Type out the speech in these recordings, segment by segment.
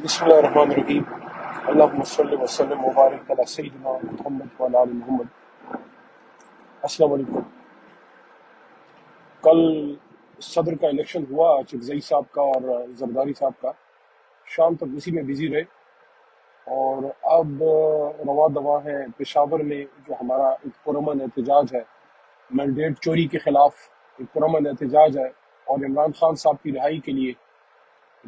بسم اللہ الرحمن الرحیم۔ اللہم صلی وسلم مبارک علی سیدنا محمد وعلی آل محمد۔ السلام علیکم۔ کل صدر کا الیکشن ہوا، چغزئی صاحب کا اور زرداری صاحب کا، شام تک اسی میں بزی رہے، اور اب رواں دواں ہے پشاور میں جو ہمارا ایک پرامن احتجاج ہے مینڈیٹ چوری کے خلاف، ایک پرامن احتجاج ہے، اور عمران خان صاحب کی رہائی کے لیے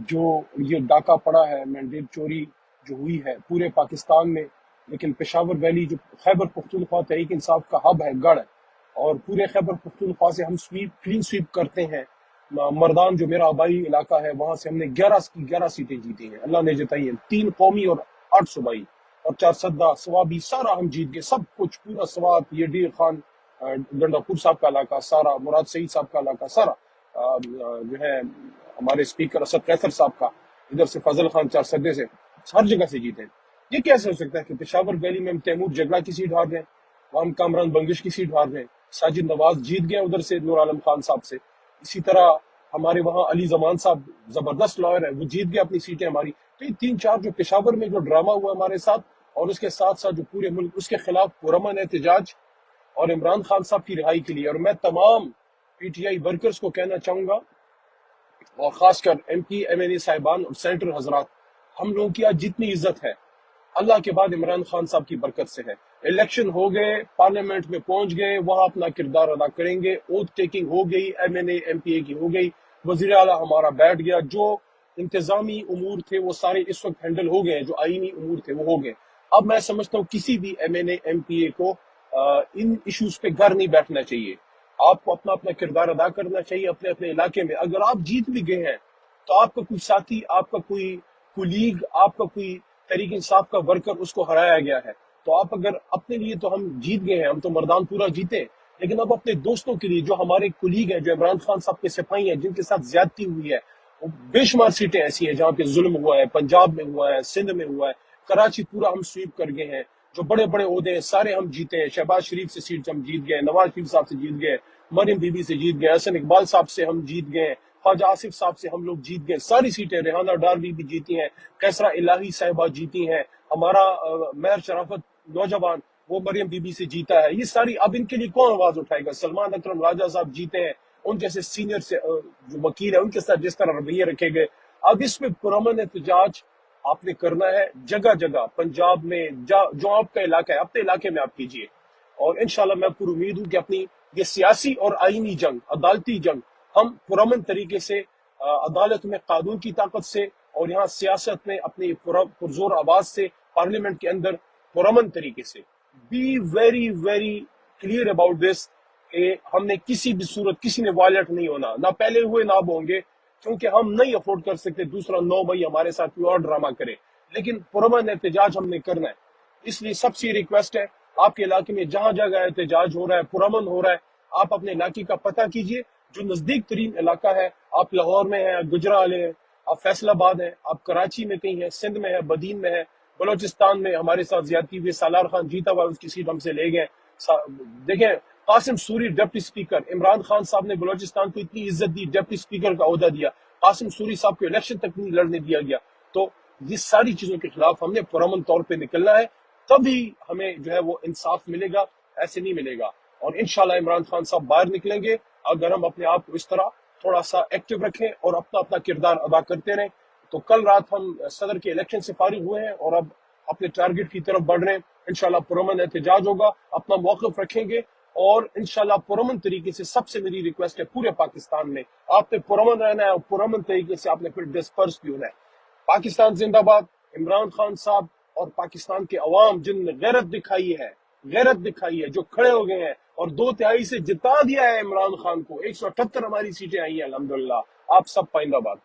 جو یہ ڈاکہ پڑا ہے، مینڈیٹ چوری جو ہوئی ہے پورے پاکستان میں، لیکن پشاور ویلی جو خیبر پختونخوا تحریک انصاف کا ہب ہے، گڑھ ہے، اور پورے خیبر پختونخوا سے ہم کلین سویپ کرتے ہیں۔ مردان جو میرا آبائی علاقہ ہے، وہاں سے ہم نے 11 سیٹیں جیتی ہیں، اللہ نے جتائی ہیں، 3 قومی اور 8 صوبائی اور 4 سدہ سوابی، سارا ہم جیت گئے، سب کچھ پورا سوات، یہ ڈیر خان گنڈا پور صاحب کا علاقہ سارا، مراد سعید صاحب کا علاقہ سارا، جو ہے ہمارے اسپیکر اسد قیصر صاحب کا، ادھر سے فضل خان 4 سدے سے، ہر جگہ سے جیتے ہیں۔ یہ کیسے ہو سکتا ہے کہ پشاور ویلی میں ہم تیمور جگلا کی سیٹ ہار رہے ہیں، وہاں ہم کامران بنگش کی سیٹ ہار رہے ہیں، ساجد نواز جیت گئے ادھر سے نور عالم خان صاحب سے، اسی طرح ہمارے وہاں علی زمان صاحب زبردست لائر ہے، وہ جیت گئے اپنی سیٹیں ہماری۔ تو یہ 3-4 جو پشاور میں جو ڈرامہ ہوا ہمارے ساتھ، اور اس کے ساتھ ساتھ جو پورے ملک اس کے خلاف پرامن احتجاج اور عمران خان صاحب کی رہائی کے لیے، اور میں تمام پی ٹی آئی ورکرز کو کہنا چاہوں گا، اور خاص کر ایم پی ایم این اے صاحبان اور سینیٹر حضرات، ہم لوگوں کی آج جتنی عزت ہے اللہ کے بعد عمران خان صاحب کی برکت سے ہے۔ الیکشن ہو گئے، پارلیمنٹ میں پہنچ گئے، وہاں اپنا کردار ادا کریں گے، اوتھ ٹیکنگ ہو گئی، M N A M P A کی ہو گئی، وزیر اعلیٰ ہمارا بیٹھ گیا، جو انتظامی امور تھے وہ سارے اس وقت ہینڈل ہو گئے، جو آئینی امور تھے وہ ہو گئے۔ اب میں سمجھتا ہوں کسی بھی M N A M P A کو ان ایشوز پہ گھر نہیں بیٹھنا چاہیے، آپ کو اپنا اپنا کردار ادا کرنا چاہیے اپنے اپنے علاقے میں۔ اگر آپ جیت بھی گئے ہیں تو آپ کا کوئی ساتھی، آپ کا کوئی کولیگ، آپ کا کوئی تحریک انصاف کا ورکر، اس کو ہرایا گیا ہے، تو آپ اگر اپنے لیے، تو ہم جیت گئے ہیں، ہم تو مردان پورا جیتے، لیکن اب اپنے دوستوں کے لیے جو ہمارے کولیگ ہیں، جو عمران خان صاحب کے سپاہی ہیں، جن کے ساتھ زیادتی ہوئی ہے، بے شمار سیٹیں ایسی ہیں جہاں پہ ظلم ہوا ہے، پنجاب میں ہوا ہے، سندھ میں ہوا ہے، کراچی پورا ہم سویپ کر گئے ہیں، جو بڑے بڑے عہدے ہیں سارے ہم جیتے ہیں، شہباز شریف سے سیٹ ہم جیت گئے، نواز شریف صاحب سے جیت گئے، مریم بی بی سے جیت گئے، حسن اقبال صاحب سے ہم جیت گئے، خواجہ آصف صاحب سے ہم لوگ جیت گئے، ساری سیٹیں، ریحانہ ڈارلی بھی جیتی ہیں، کیسرا الہی صاحبہ جیتی ہیں، ہمارا مہر شرافت نوجوان وہ مریم بی بی سے جیتا ہے۔ یہ ساری اب ان کے لیے کون آواز اٹھائے گا؟ سلمان اکرم راجہ صاحب جیتے ہیں، ان جیسے سینئر سے جو وکیل ہیں ان کے ساتھ جس طرح رویے رکھے گئے، اب اس میں پرامن احتجاج آپ نے کرنا ہے جگہ جگہ، پنجاب میں جو آپ کا علاقہ ہے اپنے علاقے میں آپ کیجیے، اور انشاءاللہ میں پوری امید ہوں کہ اپنی یہ سیاسی اور آئینی جنگ، عدالتی جنگ، ہم پرامن طریقے سے عدالت میں قانون کی طاقت سے، اور یہاں سیاست میں اپنی پرزور آواز سے، پارلیمنٹ کے اندر پرامن طریقے سے، be very very clear about this, کہ ہم نے کسی بھی صورت، کسی نے وائلٹ نہیں ہونا، نہ پہلے ہوئے نہ اب ہوں گے، کیونکہ ہم نہیں افورڈ کر سکتے دوسرا 9 مئی ہمارے ساتھ کوئی اور ڈرامہ کرے، لیکن پرامن احتجاج ہم نے کرنا ہے۔ اس لیے سب سے ریکویسٹ ہے، آپ کے علاقے میں جہاں جگہ احتجاج ہو رہا ہے، پرامن ہو رہا ہے، آپ اپنے علاقے کا پتہ کیجئے، جو نزدیک ترین علاقہ ہے، آپ لاہور میں ہیں، گجرالے ہیں، آپ فیصل آباد ہیں، آپ کراچی میں کہیں ہیں، سندھ میں ہے، بدین میں ہے، بلوچستان میں ہمارے ساتھ زیادتی ہوئی، سالار خان جیتا ہوا، اس کی سیٹ ہم سے لے گئے۔ دیکھیں، Qasim sorry deputy speaker, Imran Khan صاحب نے بلوچستان کو اتنی عزت دی، ڈپٹی اسپیکر کا عہدہ دیا، قاسم سوری صاحب کو الیکشن تک نہیں لڑنے دیا گیا۔ تو یہ ساری چیزوں کے خلاف ہم نے پرامن طور پہ نکلنا ہے، تبھی ہمیں جو ہے وہ انصاف ملے گا، ایسے نہیں ملے گا۔ اور انشاءاللہ عمران خان صاحب باہر نکلیں گے اگر ہم اپنے آپ کو اس طرح تھوڑا سا ایکٹیو رکھیں اور اپنا اپنا کردار ادا کرتے رہیں۔ تو کل رات ہم صدر کے الیکشن سے فارغ ہوئے ہیں اور اب اپنے ٹارگٹ کی طرف بڑھ رہے ہیں، انشاءاللہ پرامن احتجاج ہوگا، اپنا موقف رکھیں گے، اور انشاءاللہ پرامن طریقے سے، سب سے میری ریکویسٹ ہے پورے پاکستان میں آپ نے پرامن رہنا ہے، اور پرامن طریقے سے آپ نے پھر ڈسپرس بھی ہونا ہے۔ پاکستان زندہ باد، عمران خان صاحب اور پاکستان کے عوام جن نے غیرت دکھائی ہے، جو کھڑے ہو گئے ہیں اور 2/3 سے جتا دیا ہے عمران خان کو، 178 ہماری سیٹیں آئی ہیں الحمدللہ۔ آپ سب پائندہ باد۔